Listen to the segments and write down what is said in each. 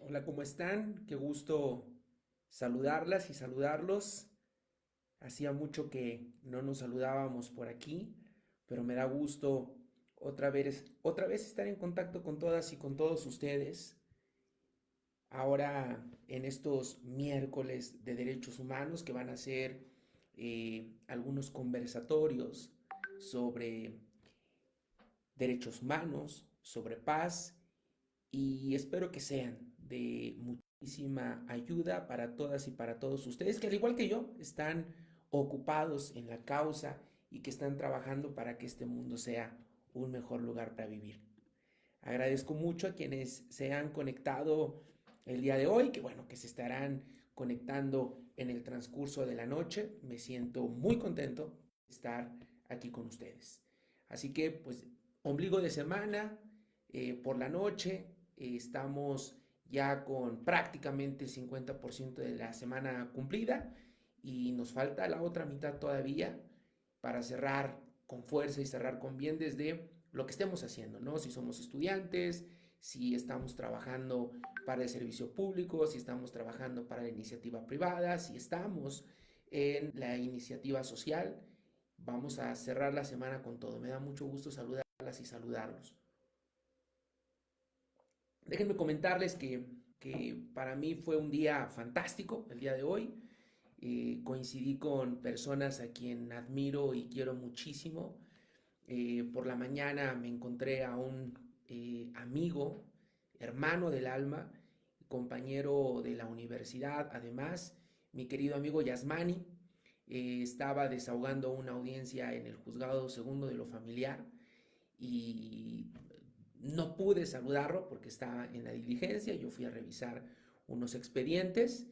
Hola, ¿cómo están? Qué gusto saludarlas y saludarlos. Hacía mucho que no nos saludábamos por aquí, pero me da gusto otra vez estar en contacto con todas y con todos ustedes. Ahora en estos miércoles de derechos humanos que van a ser algunos conversatorios sobre derechos humanos, sobre paz y espero que sean de muchísima ayuda para todas y para todos ustedes que al igual que yo están ocupados en la causa y que están trabajando para que este mundo sea un mejor lugar para vivir. Agradezco mucho a quienes se han conectado el día de hoy, que bueno, que se estarán conectando en el transcurso de la noche. Me siento muy contento de estar aquí con ustedes. Así que, pues, ombligo de semana, por la noche, estamos ya con prácticamente 50% de la semana cumplida y nos falta la otra mitad todavía para cerrar con fuerza y cerrar con bien desde lo que estemos haciendo, ¿no? Si somos estudiantes, si estamos trabajando para el servicio público, si estamos trabajando para la iniciativa privada, si estamos en la iniciativa social, vamos a cerrar la semana con todo. Me da mucho gusto saludarlas y saludarlos. Déjenme comentarles que para mí fue un día fantástico el día de hoy. Coincidí con personas a quien admiro y quiero muchísimo. Por la mañana me encontré a un amigo, hermano del alma, compañero de la universidad, además, mi querido amigo Yasmani. Estaba desahogando una audiencia en el juzgado segundo de lo familiar y no pude saludarlo porque estaba en la diligencia. Yo fui a revisar unos expedientes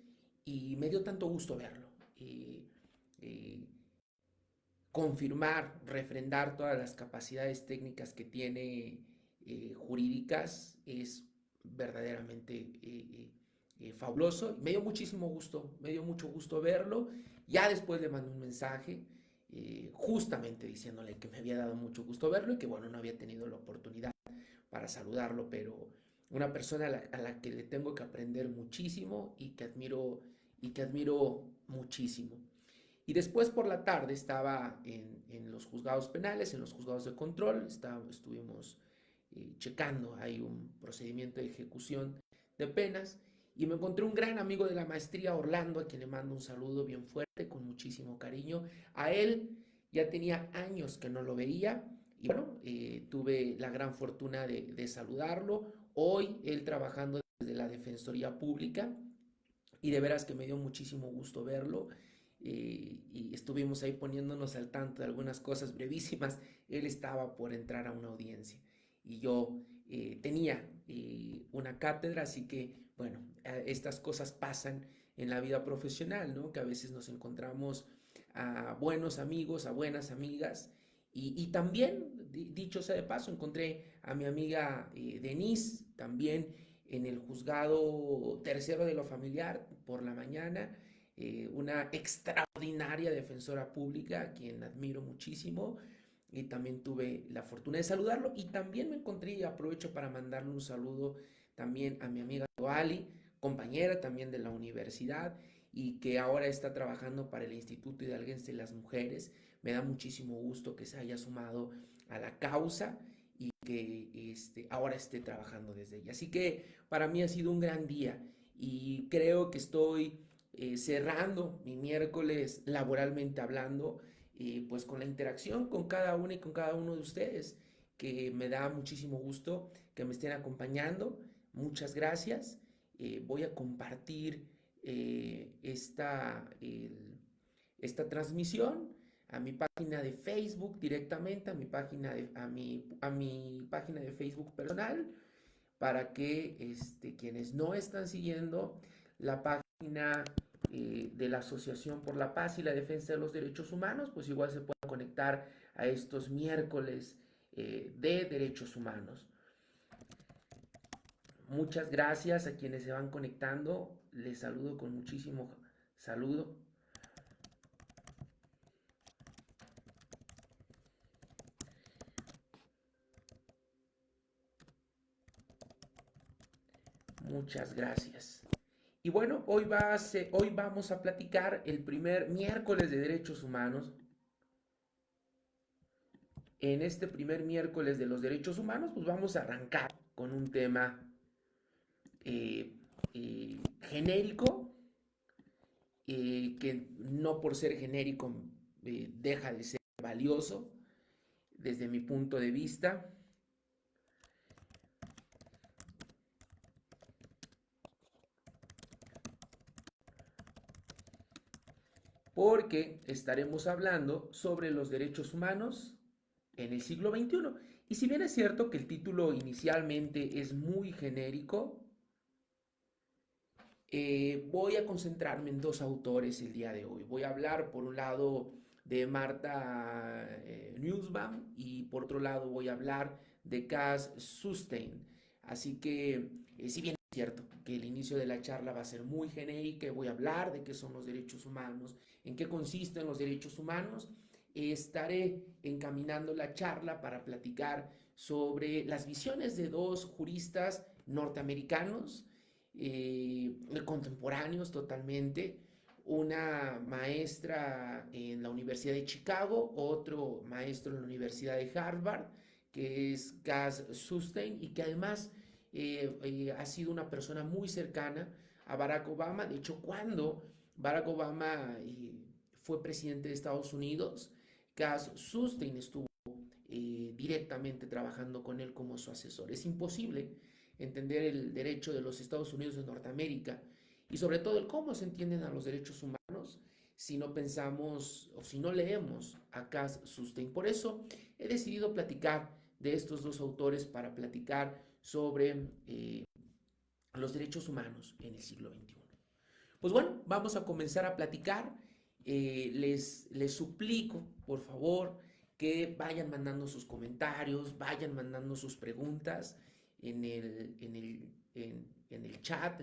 y me dio tanto gusto verlo. Eh, Confirmar, refrendar todas las capacidades técnicas que tiene jurídicas es verdaderamente fabuloso. Me dio muchísimo gusto, me dio mucho gusto verlo. Ya después le mandé un mensaje justamente diciéndole que me había dado mucho gusto verlo y que bueno, no había tenido la oportunidad para saludarlo, pero una persona a la que le tengo que aprender muchísimo y que admiro muchísimo. Y después por la tarde estaba en los juzgados penales, en los juzgados de control, estuvimos checando ahí un procedimiento de ejecución de penas y me encontré un gran amigo de la maestría, Orlando, a quien le mando un saludo bien fuerte, con muchísimo cariño. A él ya tenía años que no lo veía y bueno, tuve la gran fortuna de saludarlo. Hoy él trabajando desde la Defensoría Pública y de veras que me dio muchísimo gusto verlo. Y estuvimos ahí poniéndonos al tanto de algunas cosas brevísimas. Él estaba por entrar a una audiencia y yo tenía una cátedra, así que bueno, estas cosas pasan en la vida profesional, ¿no? Que a veces nos encontramos a buenos amigos, a buenas amigas. Y también, dicho sea de paso, encontré a mi amiga Denise, también en el juzgado tercero de lo familiar por la mañana, una extraordinaria defensora pública a quien admiro muchísimo y también tuve la fortuna de saludarlo y también me encontré y aprovecho para mandarle un saludo también a mi amiga Ali, compañera también de la universidad y que ahora está trabajando para el Instituto Hidalguense de las Mujeres. Me da muchísimo gusto que se haya sumado a la causa y que ahora esté trabajando desde ella. Así que para mí ha sido un gran día y creo que estoy cerrando mi miércoles laboralmente hablando, pues con la interacción con cada una y con cada uno de ustedes, que me da muchísimo gusto que me estén acompañando. Muchas gracias. Voy a compartir esta transmisión a mi página de Facebook directamente, a mi página de Facebook personal, para que quienes no están siguiendo la página de la Asociación por la Paz y la Defensa de los Derechos Humanos, pues igual se puedan conectar a estos miércoles de derechos humanos. Muchas gracias a quienes se van conectando. Les saludo con muchísimo saludo. Muchas gracias. Y bueno, hoy vamos a platicar el primer miércoles de derechos humanos. En este primer miércoles de los derechos humanos, pues vamos a arrancar con un tema eh, genérico, que no por ser genérico deja de ser valioso desde mi punto de vista. Porque estaremos hablando sobre los derechos humanos en el siglo XXI. Y si bien es cierto que el título inicialmente es muy genérico, voy a concentrarme en dos autores el día de hoy. Voy a hablar por un lado de Martha Nussbaum y por otro lado voy a hablar de Cass Sunstein. Así que, si bien es cierto que el inicio de la charla va a ser muy genérica, voy a hablar de qué son los derechos humanos, en qué consisten los derechos humanos, estaré encaminando la charla para platicar sobre las visiones de dos juristas norteamericanos, contemporáneos totalmente, una maestra en la Universidad de Chicago, otro maestro en la Universidad de Harvard, que es Cass Sunstein, y que además ha sido una persona muy cercana a Barack Obama. De hecho, cuando Barack Obama fue presidente de Estados Unidos, Cass Sunstein estuvo directamente trabajando con él como su asesor. Es imposible entender el derecho de los Estados Unidos de Norteamérica y sobre todo el cómo se entienden a los derechos humanos si no pensamos o si no leemos a Cass Sunstein. Por eso he decidido platicar de estos dos autores para platicar sobre los derechos humanos en el siglo XXI. Pues bueno, vamos a comenzar a platicar. Les suplico, por favor, que vayan mandando sus comentarios, vayan mandando sus preguntas en el chat,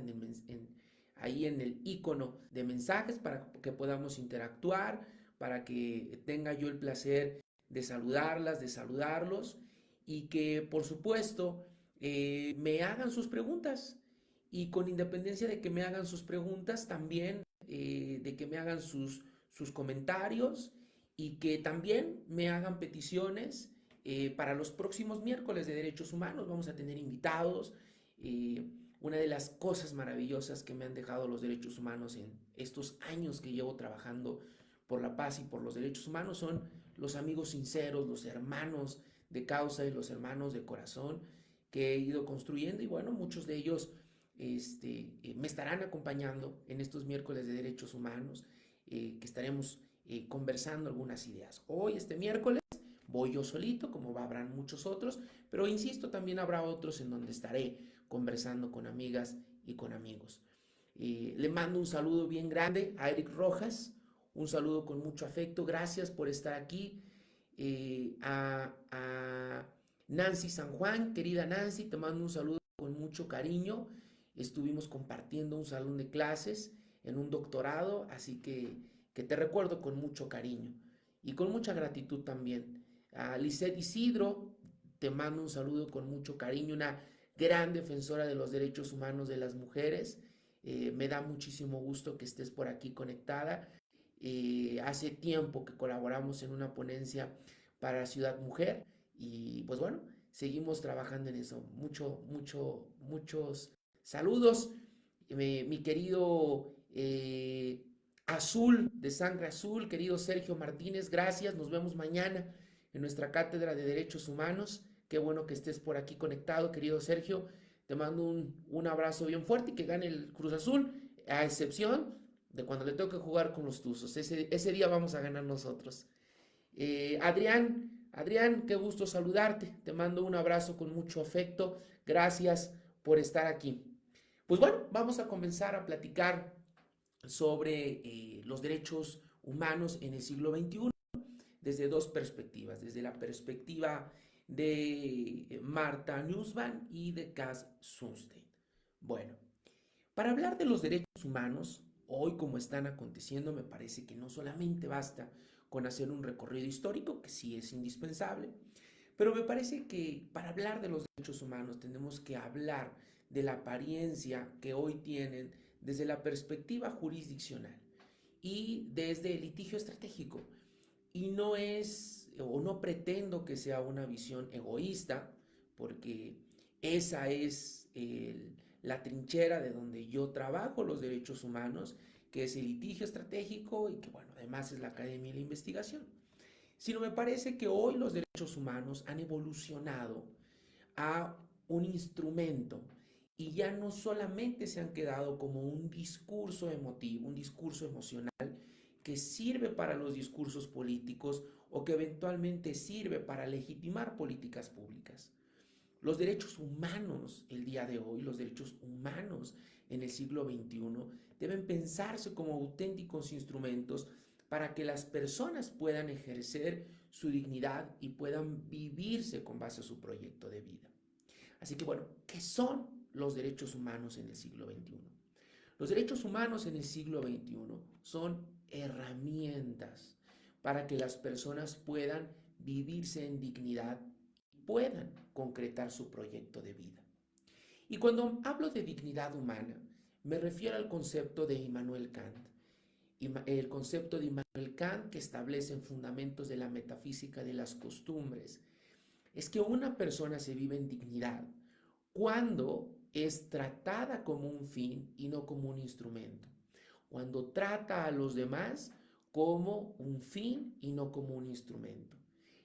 ahí en el icono de mensajes para que podamos interactuar, para que tenga yo el placer de saludarlas, de saludarlos y que por supuesto me hagan sus preguntas y con independencia de que me hagan sus preguntas también de que me hagan sus comentarios y que también me hagan peticiones para los próximos miércoles de derechos humanos. Vamos a tener invitados. Una de las cosas maravillosas que me han dejado los derechos humanos en estos años que llevo trabajando por la paz y por los derechos humanos son los amigos sinceros, los hermanos de causa y los hermanos de corazón que he ido construyendo y bueno, muchos de ellos me estarán acompañando en estos miércoles de derechos humanos, que estaremos conversando algunas ideas. Hoy, este miércoles, voy yo solito, como habrán muchos otros, pero insisto, también habrá otros en donde estaré conversando con amigas y con amigos. Le mando un saludo bien grande a Eric Rojas, un saludo con mucho afecto, gracias por estar aquí. A Nancy San Juan, querida Nancy, te mando un saludo con mucho cariño. Estuvimos compartiendo un salón de clases en un doctorado, así que te recuerdo con mucho cariño y con mucha gratitud también. A Lisette Isidro, te mando un saludo con mucho cariño, una gran defensora de los derechos humanos de las mujeres. Me da muchísimo gusto que estés por aquí conectada. Hace tiempo que colaboramos en una ponencia para Ciudad Mujer y pues bueno, seguimos trabajando en eso. Muchos saludos. Mi querido Azul, de Sangre Azul, querido Sergio Martínez, gracias. Nos vemos mañana en nuestra cátedra de Derechos Humanos. Qué bueno que estés por aquí conectado, querido Sergio. Te mando un abrazo bien fuerte y que gane el Cruz Azul, a excepción de cuando le toque jugar con los Tuzos. Ese día vamos a ganar nosotros. Adrián, qué gusto saludarte. Te mando un abrazo con mucho afecto. Gracias por estar aquí. Pues bueno, vamos a comenzar a platicar sobre los derechos humanos en el siglo XXI desde dos perspectivas, desde la perspectiva de Martha Nussbaum y de Cass Sunstein. Bueno, para hablar de los derechos humanos, hoy como están aconteciendo, me parece que no solamente basta con hacer un recorrido histórico, que sí es indispensable, pero me parece que para hablar de los derechos humanos tenemos que hablar de la apariencia que hoy tienen desde la perspectiva jurisdiccional y desde el litigio estratégico. Y no es, o no pretendo que sea una visión egoísta, porque esa es la trinchera de donde yo trabajo los derechos humanos, que es el litigio estratégico y que, bueno, además es la academia de la investigación. Sino me parece que hoy los derechos humanos han evolucionado a un instrumento y ya no solamente se han quedado como un discurso emotivo, un discurso emocional que sirve para los discursos políticos o que eventualmente sirve para legitimar políticas públicas. Los derechos humanos el día de hoy, los derechos humanos en el siglo XXI, deben pensarse como auténticos instrumentos para que las personas puedan ejercer su dignidad y puedan vivirse con base a su proyecto de vida. Así que bueno, ¿qué son los derechos humanos en el siglo XXI? Los derechos humanos en el siglo XXI son herramientas para que las personas puedan vivirse en dignidad y puedan concretar su proyecto de vida. Y cuando hablo de dignidad humana, me refiero al concepto de Immanuel Kant. El concepto de Immanuel Kant, que establece en Fundamentos de la Metafísica de las Costumbres, es que una persona se vive en dignidad cuando es tratada como un fin y no como un instrumento. Cuando trata a los demás como un fin y no como un instrumento.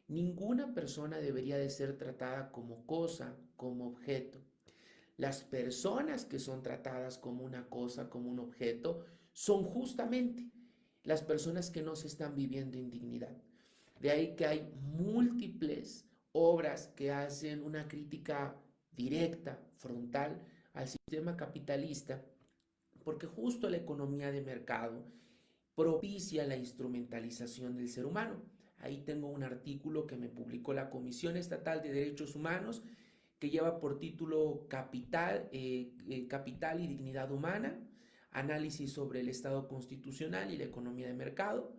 Ninguna persona debería de ser tratada como cosa, como objeto. Las personas que son tratadas como una cosa, como un objeto, son justamente las personas que no se están viviendo en dignidad. De ahí que hay múltiples obras que hacen una crítica directa, frontal, al sistema capitalista, porque justo la economía de mercado propicia la instrumentalización del ser humano. Ahí tengo un artículo que me publicó la Comisión Estatal de Derechos Humanos que lleva por título Capital y Dignidad Humana, análisis sobre el Estado constitucional y la economía de mercado.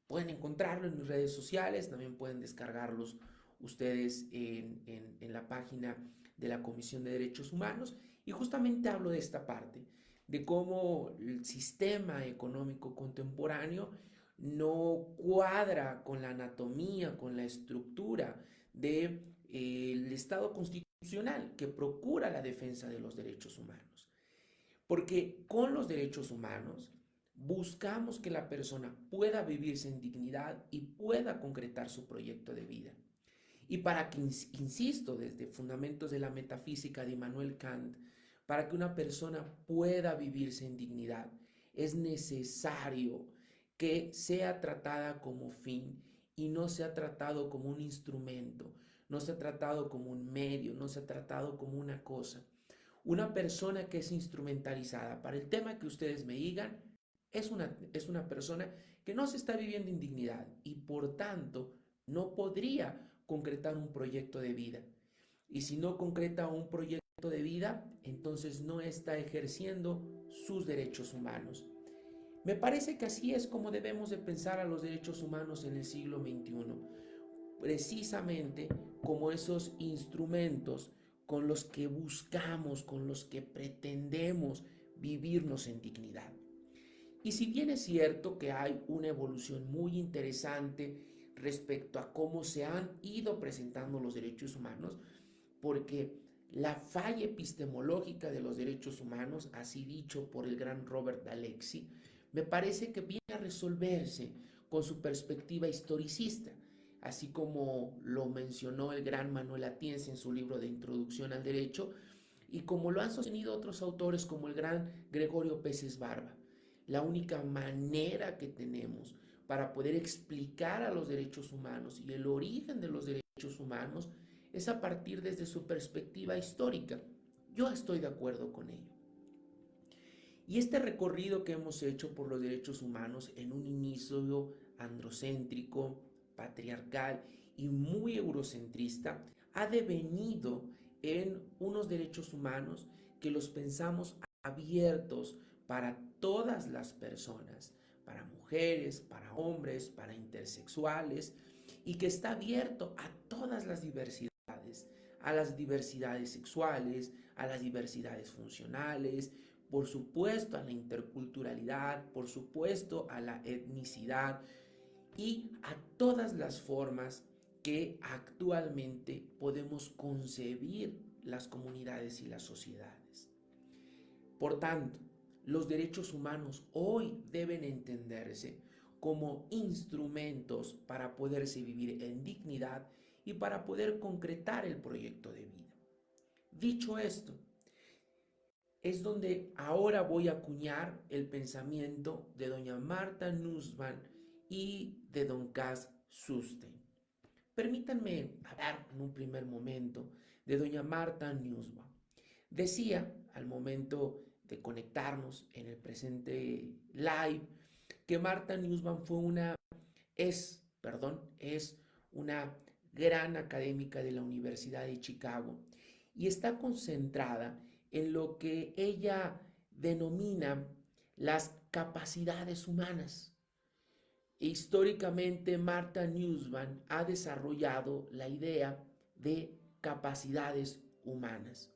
Pueden encontrarlo en mis redes sociales, también pueden descargarlos ustedes en la página de la Comisión de Derechos Humanos. Y justamente hablo de esta parte, de cómo el sistema económico contemporáneo no cuadra con la anatomía, con la estructura del Estado constitucional que procura la defensa de los derechos humanos. Porque con los derechos humanos buscamos que la persona pueda vivirse en dignidad y pueda concretar su proyecto de vida. Y para que, insisto, desde Fundamentos de la Metafísica de Immanuel Kant, para que una persona pueda vivirse en dignidad, es necesario que sea tratada como fin y no sea tratado como un instrumento, no sea tratado como un medio, no sea tratado como una cosa. Una persona que es instrumentalizada para el tema que ustedes me digan es una persona que no se está viviendo en dignidad y por tanto no podría concretar un proyecto de vida. Y si no concreta un proyecto de vida, entonces no está ejerciendo sus derechos humanos. Me parece que así es como debemos de pensar a los derechos humanos en el siglo XXI, precisamente como esos instrumentos con los que buscamos, con los que pretendemos vivirnos en dignidad. Y si bien es cierto que hay una evolución muy interesante respecto a cómo se han ido presentando los derechos humanos, porque la falla epistemológica de los derechos humanos, así dicho por el gran Robert Alexi, me parece que viene a resolverse con su perspectiva historicista, así como lo mencionó el gran Manuel Atienza en su libro de Introducción al Derecho, y como lo han sostenido otros autores como el gran Gregorio Peces Barba. La única manera que tenemos para poder explicar a los derechos humanos y el origen de los derechos humanos es a partir desde su perspectiva histórica. Yo estoy de acuerdo con ello. Y este recorrido que hemos hecho por los derechos humanos en un inicio androcéntrico, patriarcal y muy eurocentrista, ha devenido en unos derechos humanos que los pensamos abiertos para todas las personas, para mujeres, para hombres, para intersexuales, y que está abierto a todas las diversidades, a las diversidades sexuales, a las diversidades funcionales, por supuesto a la interculturalidad, por supuesto a la etnicidad y a todas las formas que actualmente podemos concebir las comunidades y las sociedades. Por tanto, los derechos humanos hoy deben entenderse como instrumentos para poderse vivir en dignidad y para poder concretar el proyecto de vida. Dicho esto, es donde ahora voy a acuñar el pensamiento de doña Martha Nussbaum y de don Cass Sunstein. Permítanme hablar en un primer momento de doña Martha Nussbaum. Decía al momento de conectarnos en el presente live que Martha Nussbaum es una gran académica de la Universidad de Chicago y está concentrada en lo que ella denomina las capacidades humanas. Históricamente, Martha Nussbaum ha desarrollado la idea de capacidades humanas.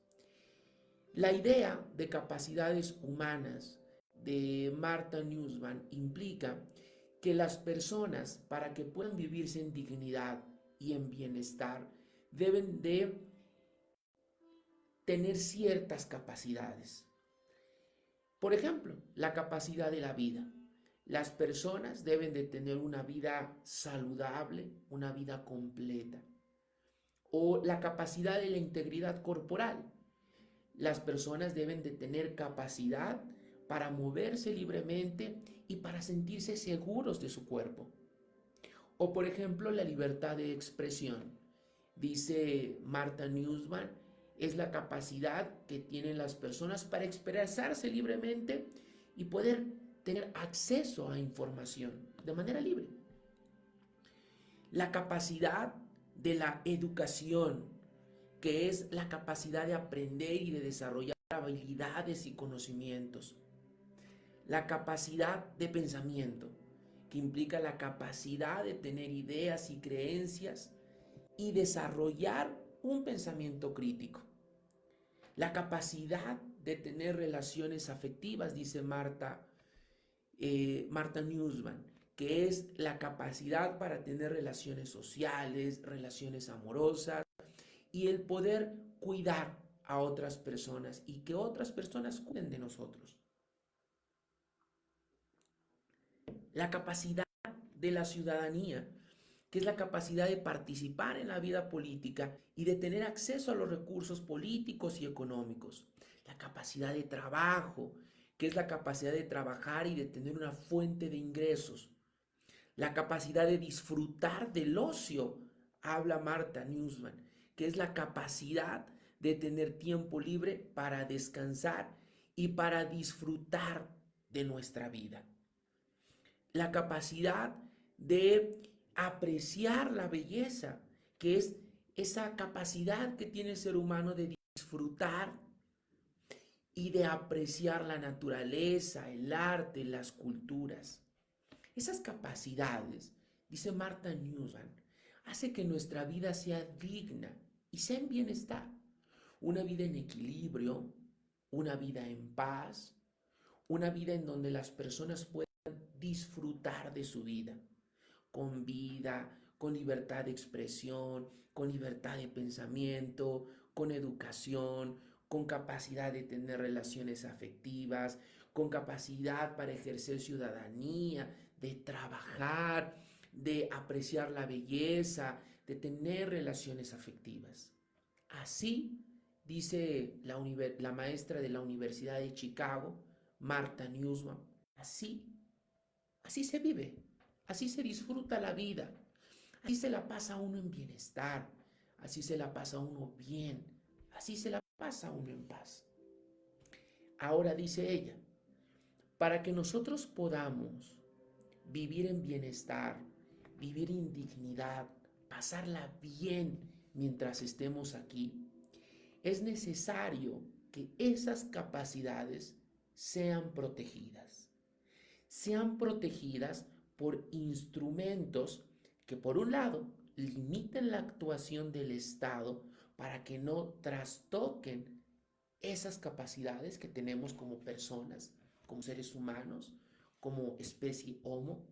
La idea de capacidades humanas de Martha Nussbaum implica que las personas, para que puedan vivirse en dignidad y en bienestar, deben de tener ciertas capacidades. Por ejemplo, la capacidad de la vida. Las personas deben de tener una vida saludable, una vida completa. O la capacidad de la integridad corporal. Las personas deben de tener capacidad para moverse libremente y para sentirse seguros de su cuerpo. O por ejemplo, la libertad de expresión. Dice Martha Nussbaum, es la capacidad que tienen las personas para expresarse libremente y poder tener acceso a información de manera libre. La capacidad de la educación, que es la capacidad de aprender y de desarrollar habilidades y conocimientos. La capacidad de pensamiento, que implica la capacidad de tener ideas y creencias y desarrollar un pensamiento crítico. La capacidad de tener relaciones afectivas, dice Martha Nussbaum, que es la capacidad para tener relaciones sociales, relaciones amorosas y el poder cuidar a otras personas y que otras personas cuiden de nosotros. La capacidad de la ciudadanía, que es la capacidad de participar en la vida política y de tener acceso a los recursos políticos y económicos. La capacidad de trabajo, que es la capacidad de trabajar y de tener una fuente de ingresos. La capacidad de disfrutar del ocio, habla Martha Nussbaum, que es la capacidad de tener tiempo libre para descansar y para disfrutar de nuestra vida. La capacidad de apreciar la belleza, que es esa capacidad que tiene el ser humano de disfrutar y de apreciar la naturaleza, el arte, las culturas. Esas capacidades, dice Martha Nussbaum, hace que nuestra vida sea digna y sea en bienestar. Una vida en equilibrio, una vida en paz, una vida en donde las personas puedan disfrutar de su vida, con libertad de expresión, con libertad de pensamiento, con educación, con capacidad de tener relaciones afectivas, con capacidad para ejercer ciudadanía, de trabajar, de apreciar la belleza, de tener relaciones afectivas. Así, dice la maestra de la Universidad de Chicago, Martha Nussbaum, así se vive, así se disfruta la vida, así se la pasa uno en bienestar, así se la pasa uno bien, así se la pasa uno en paz. Ahora dice ella, para que nosotros podamos vivir en bienestar, vivir en dignidad, pasarla bien mientras estemos aquí, es necesario que esas capacidades sean protegidas. Sean protegidas por instrumentos que, por un lado, limiten la actuación del Estado para que no trastoquen esas capacidades que tenemos como personas, como seres humanos, como especie Homo.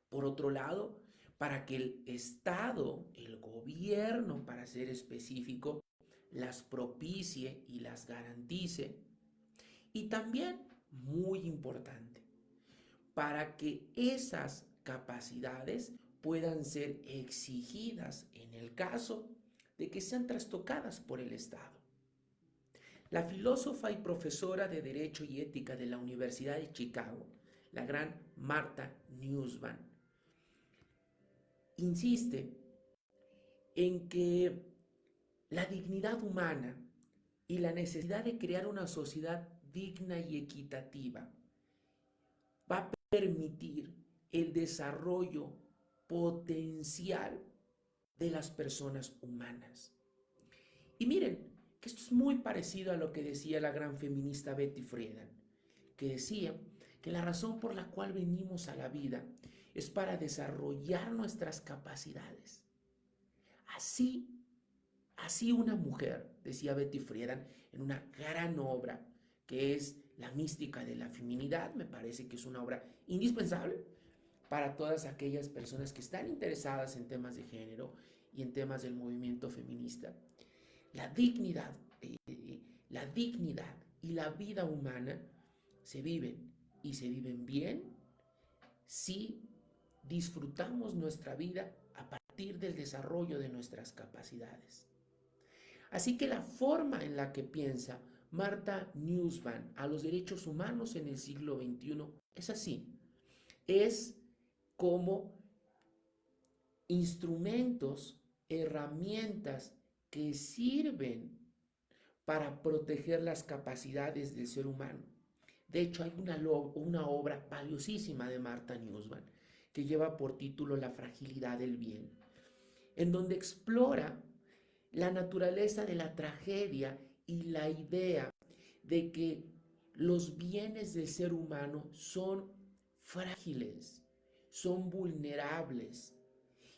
Por otro lado, para que el Estado, el gobierno, para ser específico, las propicie y las garantice. Y también, muy importante, para que esas capacidades puedan ser exigidas en el caso de que sean trastocadas por el Estado. La filósofa y profesora de Derecho y Ética de la Universidad de Chicago, la gran Martha Nussbaum, insiste en que la dignidad humana y la necesidad de crear una sociedad digna y equitativa va a permitir el desarrollo potencial de las personas humanas. Y miren, que esto es muy parecido a lo que decía la gran feminista Betty Friedan, que decía que la razón por la cual venimos a la vida es para desarrollar nuestras capacidades. Así una mujer, decía Betty Friedan en una gran obra que es La mística de la feminidad, me parece que es una obra indispensable para todas aquellas personas que están interesadas en temas de género y en temas del movimiento feminista. La dignidad, la dignidad y la vida humana se viven y se viven bien si disfrutamos nuestra vida a partir del desarrollo de nuestras capacidades. Así que la forma en la que piensa Martha Nussbaum a los derechos humanos en el siglo XXI es así. Es como instrumentos, herramientas que sirven para proteger las capacidades del ser humano. De hecho, hay una obra valiosísima de Martha Nussbaum que lleva por título La fragilidad del bien, en donde explora la naturaleza de la tragedia y la idea de que los bienes del ser humano son frágiles, son vulnerables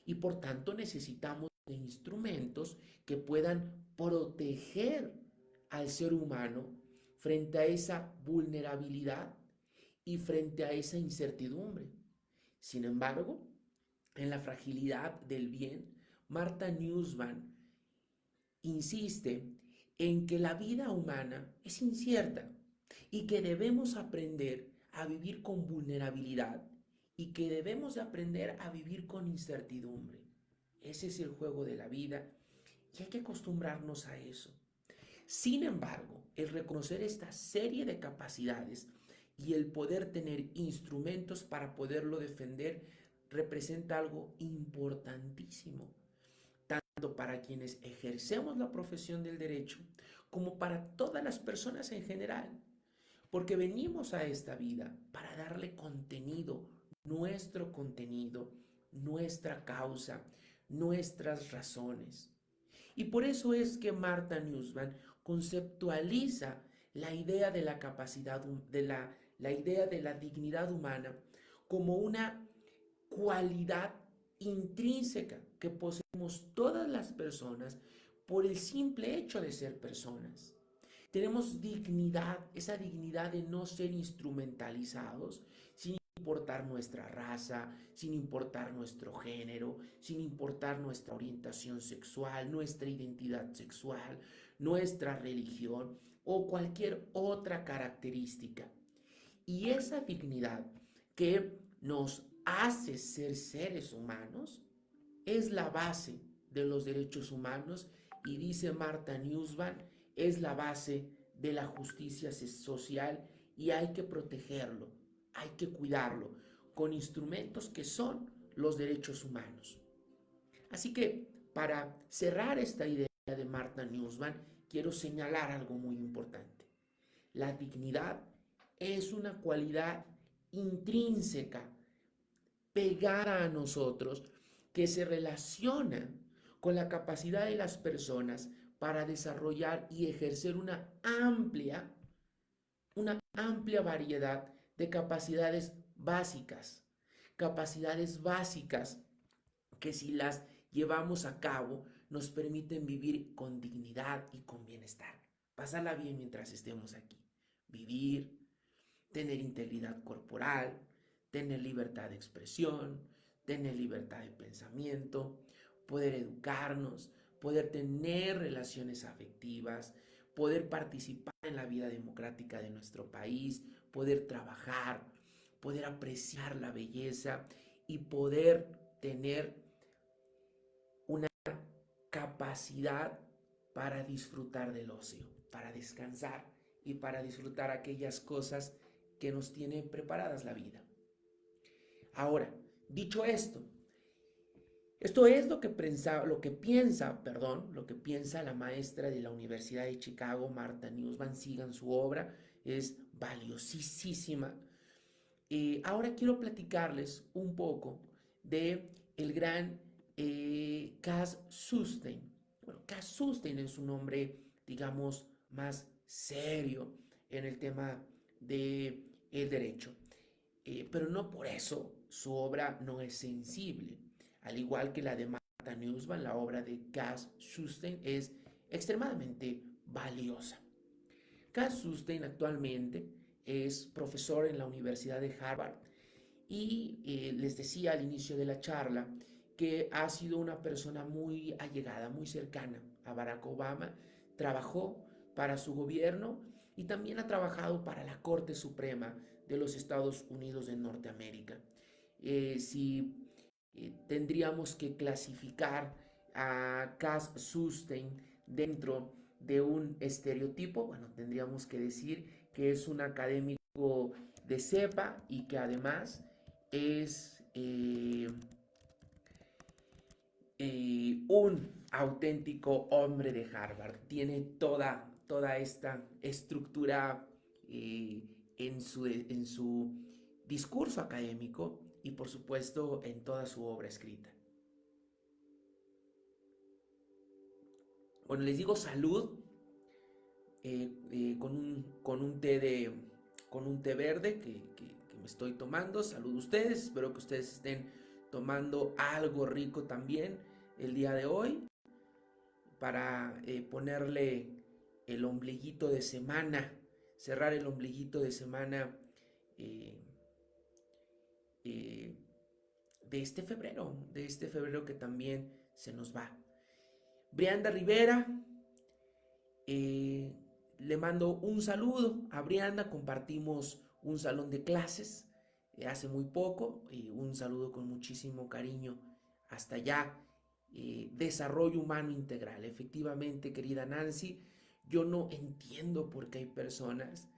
y por tanto necesitamos de instrumentos que puedan proteger al ser humano frente a esa vulnerabilidad y frente a esa incertidumbre. Sin embargo, en la fragilidad del bien, Martha Nussbaum insiste en que la vida humana es incierta y que debemos aprender a vivir con vulnerabilidad y que debemos de aprender a vivir con incertidumbre. Ese es el juego de la vida y hay que acostumbrarnos a eso. Sin embargo, el reconocer esta serie de capacidades y el poder tener instrumentos para poderlo defender representa algo importantísimo, tanto para quienes ejercemos la profesión del derecho como para todas las personas en general, porque venimos a esta vida para darle contenido, nuestra causa, nuestras razones. Y por eso es que Martha Nussbaum conceptualiza la idea de la capacidad, la idea de la dignidad humana como una cualidad intrínseca que poseemos todas las personas por el simple hecho de ser personas. Tenemos dignidad, esa dignidad de no ser instrumentalizados, sin importar nuestra raza, sin importar nuestro género, sin importar nuestra orientación sexual, nuestra identidad sexual, nuestra religión o cualquier otra característica. Y esa dignidad que nos hace ser seres humanos es la base de los derechos humanos y dice Martha Nussbaum, es la base de la justicia social y hay que protegerlo, hay que cuidarlo con instrumentos que son los derechos humanos. Así que para cerrar esta idea de Martha Nussbaum, quiero señalar algo muy importante. La dignidad es una cualidad intrínseca, pegada a nosotros, que se relaciona con la capacidad de las personas para desarrollar y ejercer una amplia variedad de capacidades básicas que si las llevamos a cabo nos permiten vivir con dignidad y con bienestar. Pasarla bien mientras estemos aquí. Vivir, tener integridad corporal, tener libertad de expresión, tener libertad de pensamiento, poder educarnos, poder tener relaciones afectivas, poder participar en la vida democrática de nuestro país, poder trabajar, poder apreciar la belleza y poder tener una capacidad para disfrutar del ocio, para descansar y para disfrutar aquellas cosas que nos tienen preparadas la vida. Ahora, dicho esto es lo que piensa la maestra de la Universidad de Chicago, Martha Nussbaum. Sigan su obra, es valiosísima. Ahora quiero platicarles un poco de el gran Cass Sunstein. Bueno, Cass Sunstein es un hombre, digamos, más serio en el tema del derecho. Pero no por eso su obra no es sensible. Al igual que la de Martha Nussbaum, la obra de Cass Sunstein es extremadamente valiosa. Cass Sunstein actualmente es profesor en la Universidad de Harvard y les decía al inicio de la charla que ha sido una persona muy allegada, muy cercana a Barack Obama. Trabajó para su gobierno y también ha trabajado para la Corte Suprema de los Estados Unidos de Norteamérica. Si tendríamos que clasificar a Cass Sunstein dentro de un estereotipo, bueno, tendríamos que decir que es un académico de cepa y que además es un auténtico hombre de Harvard. Tiene toda esta estructura en su discurso académico y por supuesto en toda su obra escrita. Bueno, les digo salud con un té verde que me estoy tomando. Salud a ustedes, espero que ustedes estén tomando algo rico también el día de hoy para ponerle el ombliguito de semana, cerrar el ombliguito de semana de este febrero que también se nos va. Brianda Rivera, le mando un saludo a Brianda, compartimos un salón de clases hace muy poco, un saludo con muchísimo cariño hasta allá. Desarrollo humano integral. Efectivamente, querida Nancy, yo no entiendo por qué hay personas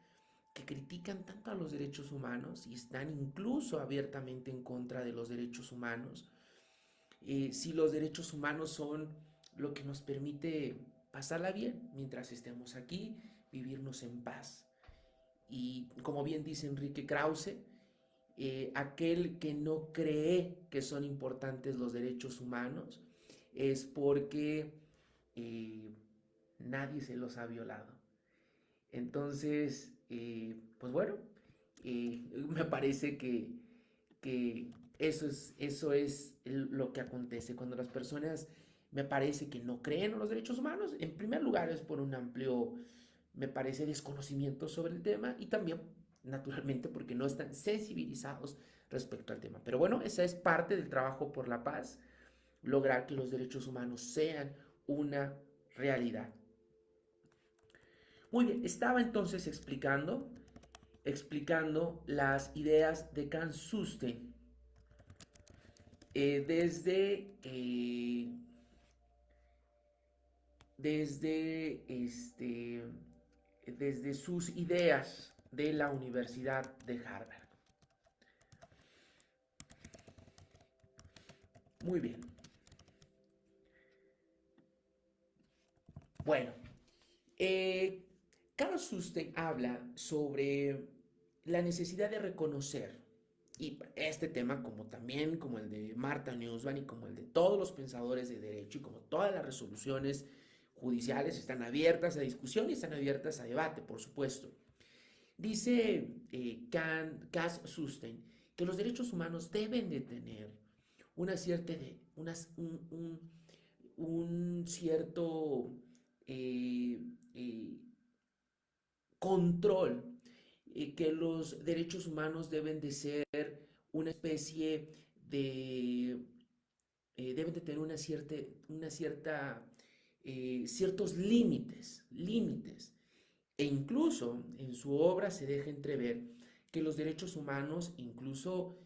que critican tanto a los derechos humanos y están incluso abiertamente en contra de los derechos humanos. Si los derechos humanos son lo que nos permite pasarla bien mientras estemos aquí, vivirnos en paz. Y como bien dice Enrique Krause, aquel que no cree que son importantes los derechos humanos es porque nadie se los ha violado. Entonces, pues bueno, me parece que eso es lo que acontece cuando las personas me parece que no creen en los derechos humanos. En primer lugar es por un amplio, me parece, desconocimiento sobre el tema y también, naturalmente, porque no están sensibilizados respecto al tema. Pero bueno, esa es parte del trabajo por la paz, lograr que los derechos humanos sean una realidad. Muy bien, estaba entonces explicando las ideas de Cass Sunstein desde sus ideas de la Universidad de Harvard. Muy bien. Bueno, Cass Sunstein habla sobre la necesidad de reconocer, y este tema como también como el de Martha Nussbaum y como el de todos los pensadores de derecho y como todas las resoluciones judiciales están abiertas a discusión y están abiertas a debate, por supuesto. Dice Cass Sunstein que los derechos humanos deben de tener una cierta un cierto eh, eh, control, que los derechos humanos deben de ser una especie de, deben de tener ciertos límites. E incluso en su obra se deja entrever que los derechos humanos, incluso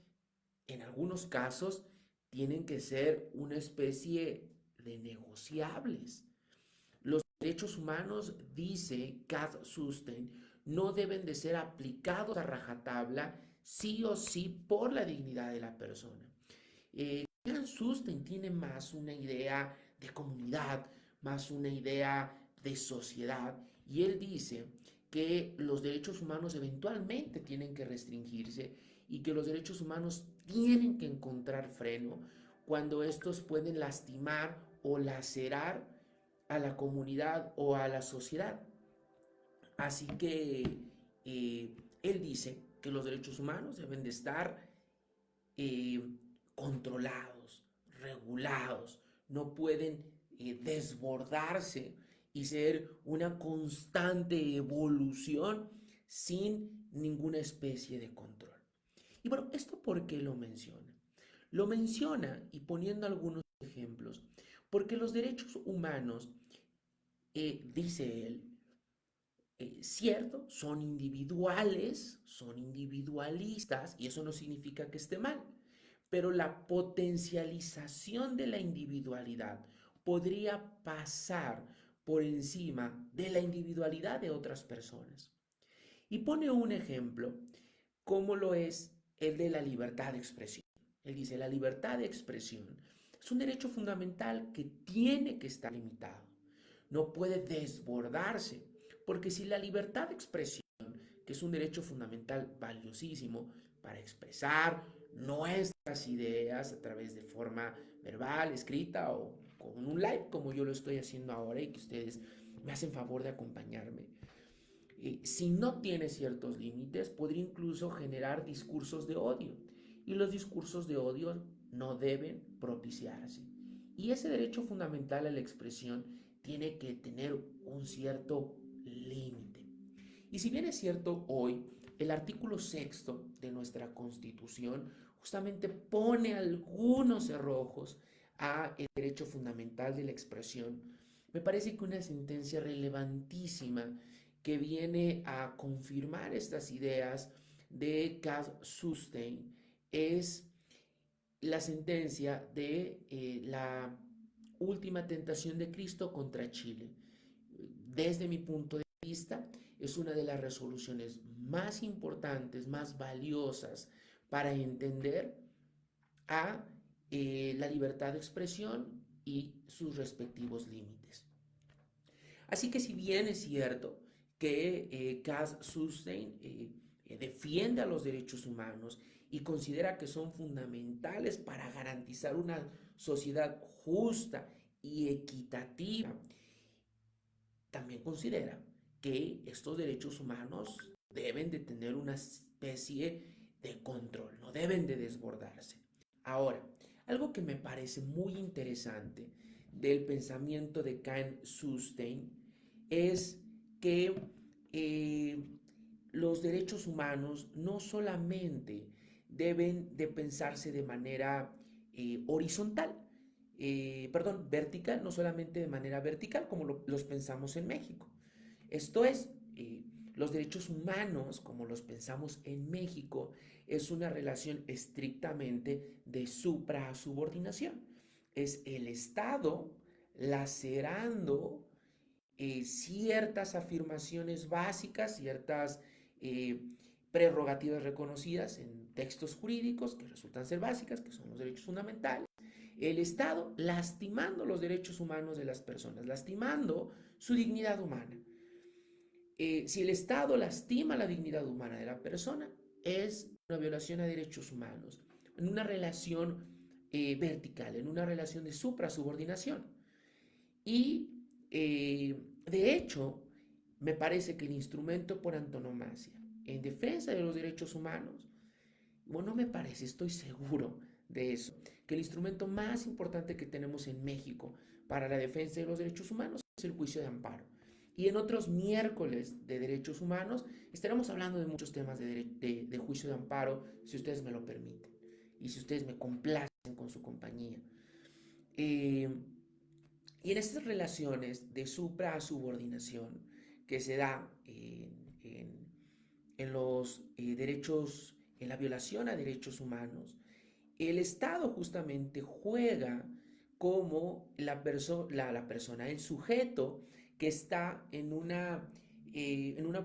en algunos casos, tienen que ser una especie de negociables. Los derechos humanos, dice Cass Sunstein, no deben de ser aplicados a rajatabla sí o sí por la dignidad de la persona. Cass Sunstein tiene más una idea de comunidad, más una idea de sociedad, y él dice que los derechos humanos eventualmente tienen que restringirse y que los derechos humanos tienen que encontrar freno cuando estos pueden lastimar o lacerar a la comunidad o a la sociedad. Así que él dice que los derechos humanos deben de estar eh, controlados, regulados, no pueden desbordarse y ser una constante evolución sin ninguna especie de control. Y bueno, ¿esto por qué lo menciona? Lo menciona, y poniendo algunos ejemplos, porque los derechos humanos, dice él, cierto, son individuales, son individualistas, y eso no significa que esté mal, pero la potencialización de la individualidad podría pasar por encima de la individualidad de otras personas. Y pone un ejemplo, como lo es el de la libertad de expresión. Él dice, la libertad de expresión es un derecho fundamental que tiene que estar limitado, no puede desbordarse, porque si la libertad de expresión, que es un derecho fundamental valiosísimo para expresar nuestras ideas a través de forma verbal, escrita o con un live como yo lo estoy haciendo ahora y que ustedes me hacen favor de acompañarme, si no tiene ciertos límites, podría incluso generar discursos de odio. Y los discursos de odio no deben propiciarse. Y ese derecho fundamental a la expresión tiene que tener un cierto límite. Y si bien es cierto hoy, el artículo sexto de nuestra Constitución justamente pone algunos cerrojos a el derecho fundamental de la expresión, me parece que una sentencia relevantísima que viene a confirmar estas ideas de Cass Sunstein es la sentencia de la última tentación de Cristo contra Chile. Desde mi punto de vista, es una de las resoluciones más importantes, más valiosas para entender a la libertad de expresión y sus respectivos límites. Así que si bien es cierto que Cass Sunstein defiende a los derechos humanos y considera que son fundamentales para garantizar una sociedad justa y equitativa, también considera que estos derechos humanos deben de tener una especie de control, no deben de desbordarse. Ahora, algo que me parece muy interesante del pensamiento de Cass Sunstein es que eh, los derechos humanos no solamente deben de pensarse de manera horizontal, perdón, vertical, no solamente de manera vertical como los pensamos en México. Esto es, los derechos humanos, como los pensamos en México, es una relación estrictamente de supra-subordinación. Es el Estado lacerando ciertas afirmaciones básicas, ciertas eh, prerrogativas reconocidas en textos jurídicos que resultan ser básicas, que son los derechos fundamentales, el Estado lastimando los derechos humanos de las personas, lastimando su dignidad humana. Si el Estado lastima la dignidad humana de la persona, es una violación a derechos humanos, en una relación vertical, en una relación de suprasubordinación. Y de hecho, me parece que el instrumento por antonomasia en defensa de los derechos humanos, bueno, no me parece, estoy seguro de eso, que el instrumento más importante que tenemos en México para la defensa de los derechos humanos es el juicio de amparo. Y en otros miércoles de derechos humanos estaremos hablando de muchos temas de juicio de amparo, si ustedes me lo permiten y si ustedes me complacen con su compañía. Eh, y en estas relaciones de supra-subordinación que se da en los derechos, en la violación a derechos humanos, el Estado justamente juega como la persona, el sujeto que está en una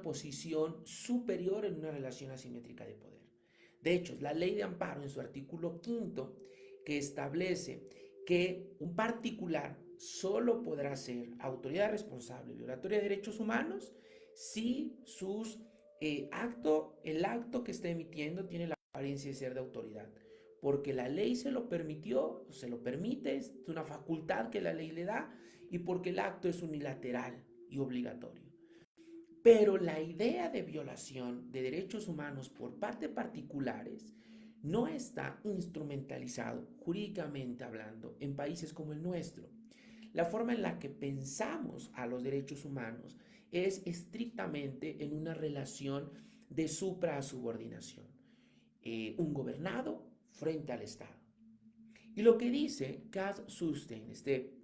posición superior en una relación asimétrica de poder. De hecho, la ley de amparo en su artículo 5 que establece que un particular solo podrá ser autoridad responsable violatoria de derechos humanos si el acto que está emitiendo tiene la apariencia de ser de autoridad, porque la ley se lo permitió, se lo permite, es una facultad que la ley le da, y porque el acto es unilateral y obligatorio. Pero la idea de violación de derechos humanos por parte de particulares no está instrumentalizado jurídicamente hablando en países como el nuestro. La forma en la que pensamos a los derechos humanos es estrictamente en una relación de supra-subordinación. Un gobernado frente al Estado. Y lo que dice Cass Sunstein, este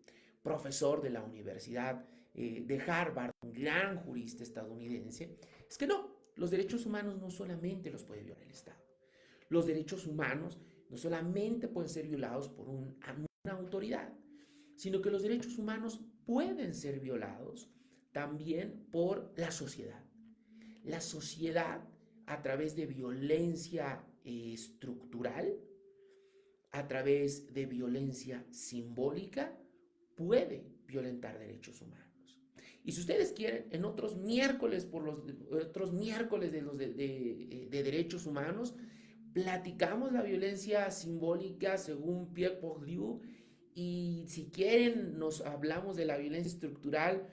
profesor de la Universidad de Harvard, un gran jurista estadounidense, es que no, los derechos humanos no solamente los puede violar el Estado. Los derechos humanos no solamente pueden ser violados por una autoridad, sino que los derechos humanos pueden ser violados también por la sociedad. La sociedad, a través de violencia estructural, a través de violencia simbólica, puede violentar derechos humanos. Y si ustedes quieren, en otros miércoles, de derechos humanos, platicamos la violencia simbólica según Pierre Bourdieu, y si quieren nos hablamos de la violencia estructural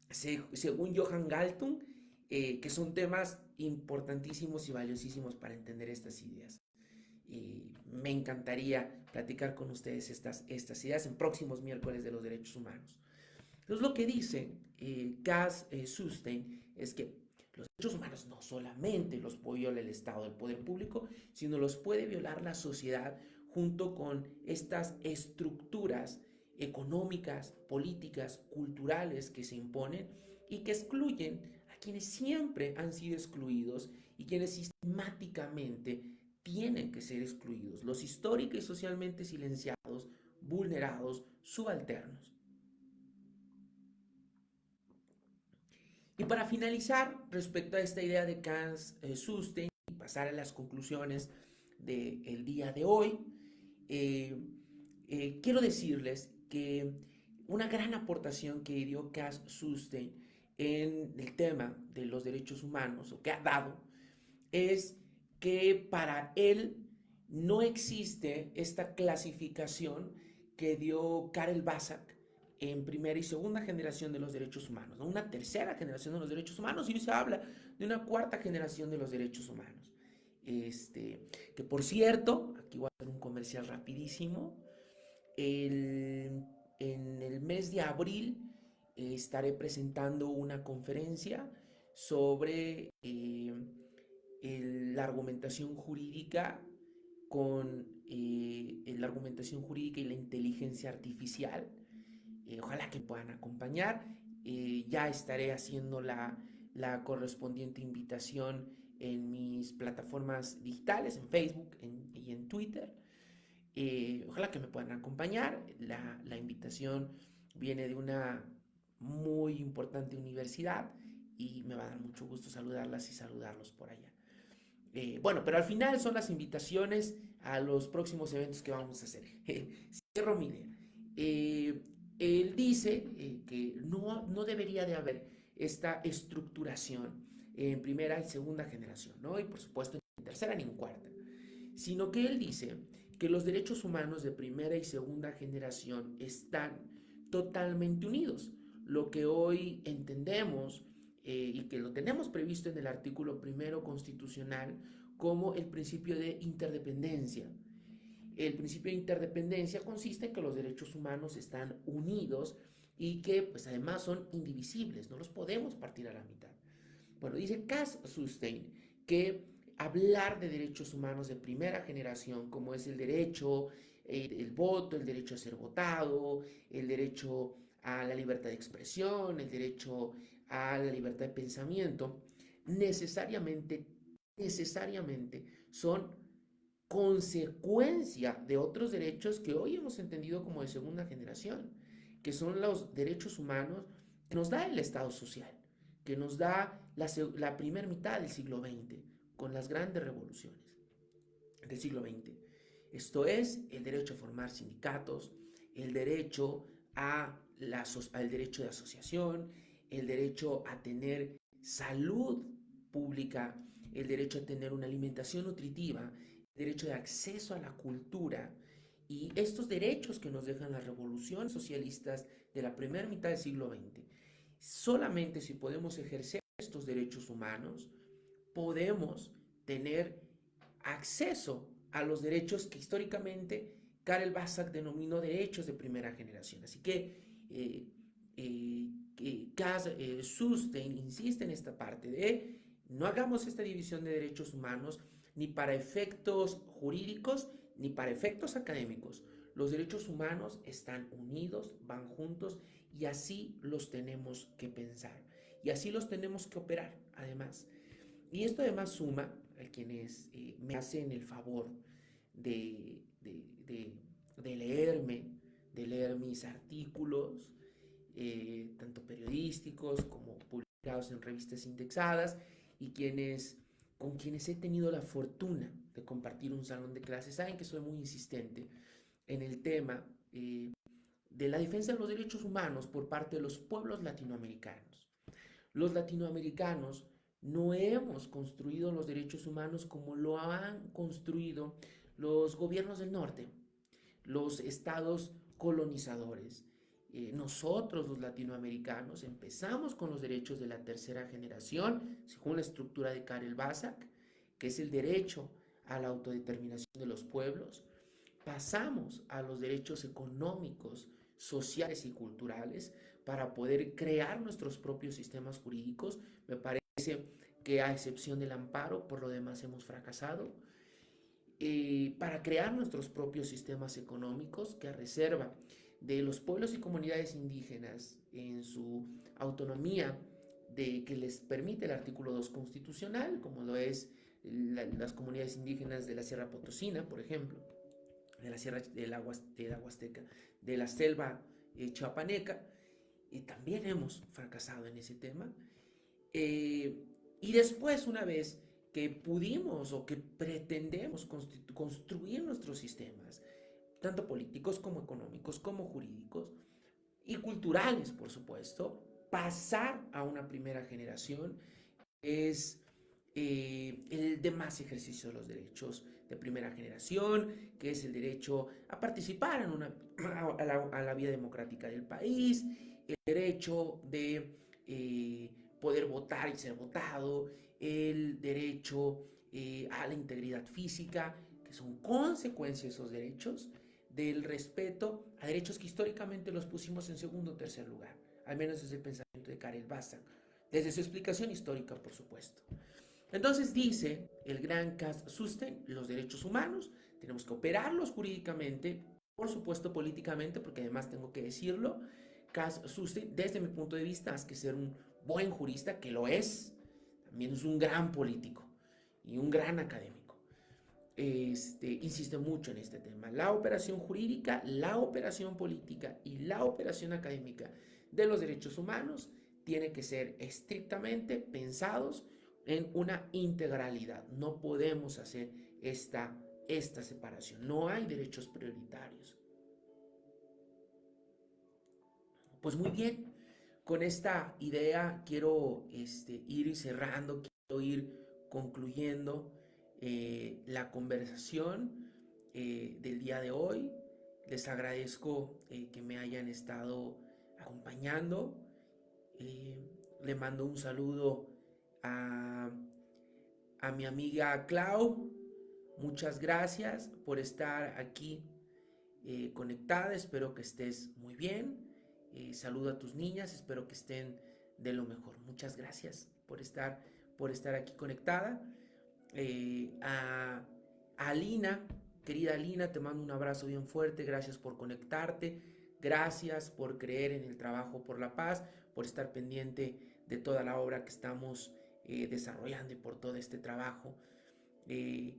según Johan Galtung, que son temas importantísimos y valiosísimos para entender estas ideas. Me encantaría platicar con ustedes estas ideas en próximos miércoles de los derechos humanos. Entonces lo que dice Cass Sunstein es que los derechos humanos no solamente los puede violar el Estado del poder público, sino los puede violar la sociedad junto con estas estructuras económicas, políticas, culturales que se imponen y que excluyen a quienes siempre han sido excluidos y quienes sistemáticamente tienen que ser excluidos, los históricos y socialmente silenciados, vulnerados, subalternos. Y para finalizar, respecto a esta idea de Cass Sunstein y pasar a las conclusiones del día de hoy, quiero decirles que una gran aportación que dio Cass Sunstein en el tema de los derechos humanos, o que ha dado, es que para él no existe esta clasificación que dio Karel Basak en primera y segunda generación de los derechos humanos, no una tercera generación de los derechos humanos, y se habla de una cuarta generación de los derechos humanos. Que por cierto, aquí voy a hacer un comercial rapidísimo, en el mes de abril estaré presentando una conferencia sobre la argumentación jurídica la argumentación jurídica y la inteligencia artificial. Ojalá que puedan acompañar. Ya estaré haciendo la correspondiente invitación en mis plataformas digitales, en Facebook y en Twitter. Ojalá que me puedan acompañar. La invitación viene de una muy importante universidad y me va a dar mucho gusto saludarlas y saludarlos por allá. Bueno, pero al final son las invitaciones a los próximos eventos que vamos a hacer. Cierro mi idea. Él dice que no debería de haber esta estructuración en primera y segunda generación, ¿no? Y por supuesto en tercera ni en cuarta, sino que él dice que los derechos humanos de primera y segunda generación están totalmente unidos. Lo que hoy entendemos y que lo tenemos previsto en el artículo primero constitucional como el principio de interdependencia. El principio de interdependencia consiste en que los derechos humanos están unidos y que pues además son indivisibles, no los podemos partir a la mitad. Bueno, dice Cass Sunstein que hablar de derechos humanos de primera generación, como es el derecho, el voto, el derecho a ser votado, el derecho a la libertad de expresión, el derecho a la libertad de pensamiento, necesariamente, necesariamente son consecuencia de otros derechos que hoy hemos entendido como de segunda generación, que son los derechos humanos que nos da el Estado social, que nos da la primera mitad del siglo XX, con las grandes revoluciones del siglo XX. Esto es el derecho a formar sindicatos, el derecho al derecho de asociación, el derecho a tener salud pública, el derecho a tener una alimentación nutritiva, el derecho de acceso a la cultura. Y estos derechos que nos dejan las revoluciones socialistas de la primera mitad del siglo XX, solamente si podemos ejercer estos derechos humanos, podemos tener acceso a los derechos que históricamente Karel Basak denominó derechos de primera generación. Así que Cass Sunstein insiste en esta parte de no hagamos esta división de derechos humanos ni para efectos jurídicos ni para efectos académicos. Los derechos humanos están unidos, van juntos y así los tenemos que pensar y así los tenemos que operar además. Y esto además suma a quienes me hacen el favor de, de, de, de leer mis artículos, tanto periodísticos como publicados en revistas indexadas, y con quienes he tenido la fortuna de compartir un salón de clases, saben que soy muy insistente en el tema de la defensa de los derechos humanos por parte de los pueblos latinoamericanos. Los latinoamericanos no hemos construido los derechos humanos como lo han construido los gobiernos del norte, los estados colonizadores. Nosotros los latinoamericanos empezamos con los derechos de la tercera generación, según la estructura de Karel Basak, que es el derecho a la autodeterminación de los pueblos. Pasamos a los derechos económicos, sociales y culturales para poder crear nuestros propios sistemas jurídicos. Me parece que a excepción del amparo, por lo demás hemos fracasado. Para crear nuestros propios sistemas económicos que a reserva de los pueblos y comunidades indígenas en su autonomía que les permite el artículo 2 constitucional, como lo es las comunidades indígenas de la Sierra Potosina, por ejemplo, de la Sierra de la Huasteca, de la selva chiapaneca, y también hemos fracasado en ese tema. Y después, una vez que pudimos o que pretendemos construir nuestros sistemas, tanto políticos como económicos, como jurídicos y culturales, por supuesto, pasar a una primera generación es el demás ejercicio de los derechos de primera generación, que es el derecho a participar a la vida democrática del país, el derecho de poder votar y ser votado, el derecho a la integridad física, que son consecuencias de esos derechos, del respeto a derechos que históricamente los pusimos en segundo o tercer lugar, al menos desde el pensamiento de Karel Basak, desde su explicación histórica, por supuesto. Entonces dice el gran Cass Sunstein, los derechos humanos, tenemos que operarlos jurídicamente, por supuesto políticamente, porque además tengo que decirlo, Cass Sunstein, desde mi punto de vista, más que ser un buen jurista, que lo es, también es un gran político y un gran académico. Insiste mucho en este tema. La operación jurídica, la operación política y la operación académica de los derechos humanos tiene que ser estrictamente pensados en una integralidad. No podemos hacer esta separación. No hay derechos prioritarios. Pues muy bien, con esta idea quiero ir cerrando, quiero ir concluyendo la conversación del día de hoy. Les agradezco que me hayan estado acompañando. Le mando un saludo a A mi amiga Clau, muchas gracias por estar aquí conectada. Espero que estés muy bien. Saludo a tus niñas, espero que estén de lo mejor. Muchas gracias por estar aquí conectada. A Alina, querida Alina, te mando un abrazo bien fuerte. Gracias por conectarte. Gracias por creer en el trabajo por la paz, por estar pendiente de toda la obra que estamos desarrollando y por todo este trabajo. Eh,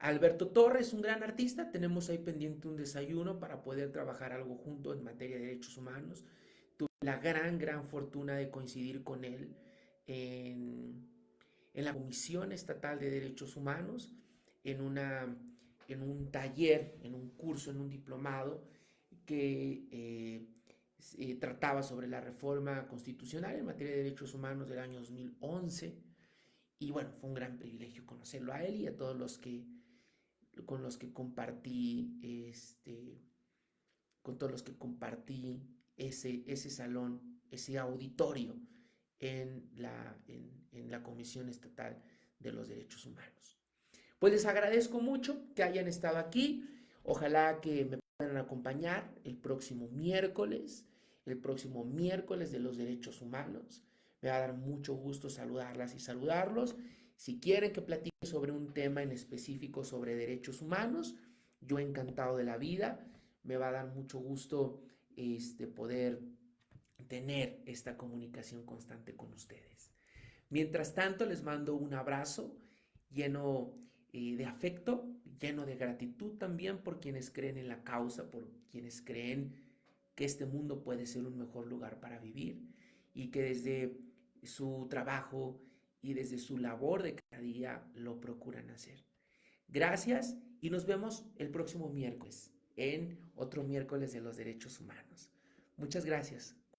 Alberto Torres, un gran artista, tenemos ahí pendiente un desayuno para poder trabajar algo junto en materia de derechos humanos. Tuve la gran fortuna de coincidir con él en, en la Comisión Estatal de Derechos Humanos, en, una, en un taller, en un curso, en un diplomado que trataba sobre la reforma constitucional en materia de derechos humanos del año 2011. Y bueno, fue un gran privilegio conocerlo a él y a todos los que con los que compartí con todos los que compartí ese salón, ese auditorio en la Comisión Estatal de los Derechos Humanos. Pues les agradezco mucho que hayan estado aquí. Ojalá que me puedan acompañar el próximo miércoles de los derechos humanos. Me va a dar mucho gusto saludarlas y saludarlos. Si quieren que platique sobre un tema en específico sobre derechos humanos, yo encantado de la vida. Me va a dar mucho gusto poder tener esta comunicación constante con ustedes. Mientras tanto, les mando un abrazo lleno de afecto, lleno de gratitud también por quienes creen en la causa, por quienes creen que este mundo puede ser un mejor lugar para vivir y que desde su trabajo y desde su labor de cada día lo procuran hacer. Gracias y nos vemos el próximo miércoles en otro miércoles de los derechos humanos. Muchas gracias.